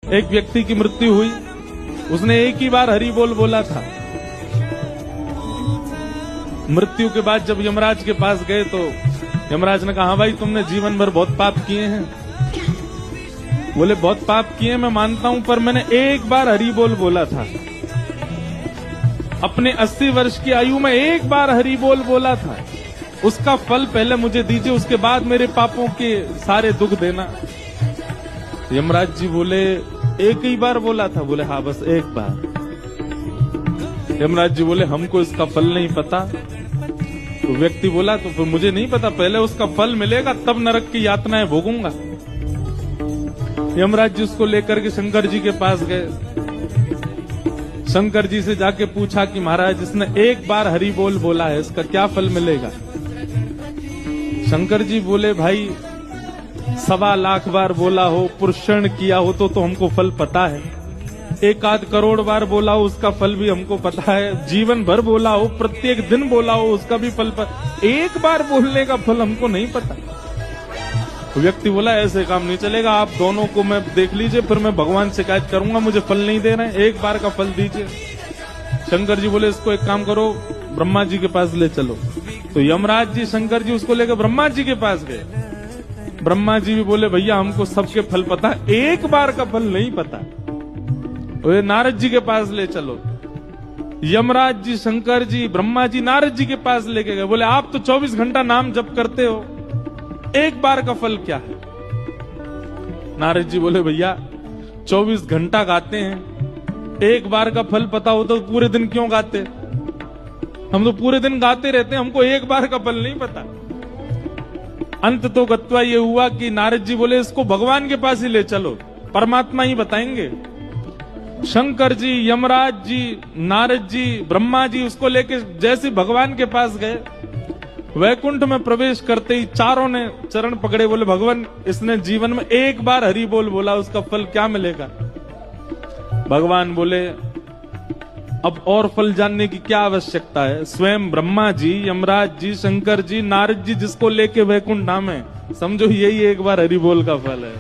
एक व्यक्ति की मृत्यु हुई, उसने एक ही बार हरि बोल बोला था। मृत्यु के बाद जब यमराज के पास गए तो यमराज ने कहा, हाँ भाई तुमने जीवन भर बहुत पाप किए हैं। बोले बहुत पाप किए मैं मानता हूं, पर मैंने एक बार हरि बोल बोला था। अपने 80 वर्ष की आयु में एक बार हरि बोल बोला था, उसका फल पहले मुझे दीजिए, उसके बाद मेरे पापों के सारे दुख देना। यमराज जी बोले एक ही बार बोला था? बोले हाँ बस एक बार। यमराज जी बोले हमको इसका फल नहीं पता। तो व्यक्ति बोला तो फिर मुझे नहीं पता, पहले उसका फल मिलेगा तब नरक की यातनाएं भोगूंगा। यमराज जी उसको लेकर के शंकर जी के पास गए। शंकर जी से जाके पूछा कि महाराज इसने एक बार हरि बोल बोला है, इसका क्या फल मिलेगा? शंकर जी बोले भाई 1.25 लाख बार बोला हो, पुरुषण किया हो तो हमको फल पता है। 1 करोड़ बार बोला हो उसका फल भी हमको पता है। जीवन भर बोला हो, प्रत्येक दिन बोला हो उसका भी फल एक बार बोलने का फल हमको नहीं पता। व्यक्ति बोला ऐसे काम नहीं चलेगा, आप दोनों को मैं देख लीजिए, फिर मैं भगवान से शिकायत करूंगा, मुझे फल नहीं दे रहे हैं, एक बार का फल दीजिए। शंकर जी बोले इसको एक काम करो, ब्रह्मा जी के पास ले चलो। तो यमराज जी शंकर जी उसको लेकर ब्रह्मा जी के पास गए। ब्रह्मा जी भी बोले भैया हमको सबके फल पता है, एक बार का फल नहीं पता। तो नारद जी के पास ले चलो। यमराज जी शंकर जी ब्रह्मा जी नारद जी के पास लेके गए। बोले आप तो 24 घंटा नाम जप करते हो, एक बार का फल क्या है? नारद जी बोले भैया 24 घंटा गाते हैं, एक बार का फल पता हो तो पूरे दिन क्यों गाते? हम तो पूरे दिन गाते रहते हैं, हमको एक बार का फल नहीं पता। अंत तो गत्वा ये हुआ कि नारद जी बोले इसको भगवान के पास ही ले चलो, परमात्मा ही बताएंगे। शंकर जी यमराज जी नारद जी ब्रह्मा जी उसको लेके जैसे भगवान के पास गए, वैकुंठ में प्रवेश करते ही चारों ने चरण पकड़े। बोले भगवान इसने जीवन में एक बार हरि बोल बोला, उसका फल क्या मिलेगा? भगवान बोले अब और फल जानने की क्या आवश्यकता है? स्वयं ब्रह्मा जी यमराज जी शंकर जी नारद जी जिसको लेके वैकुंठ नाम है, समझो यही एक बार हरि बोल का फल है।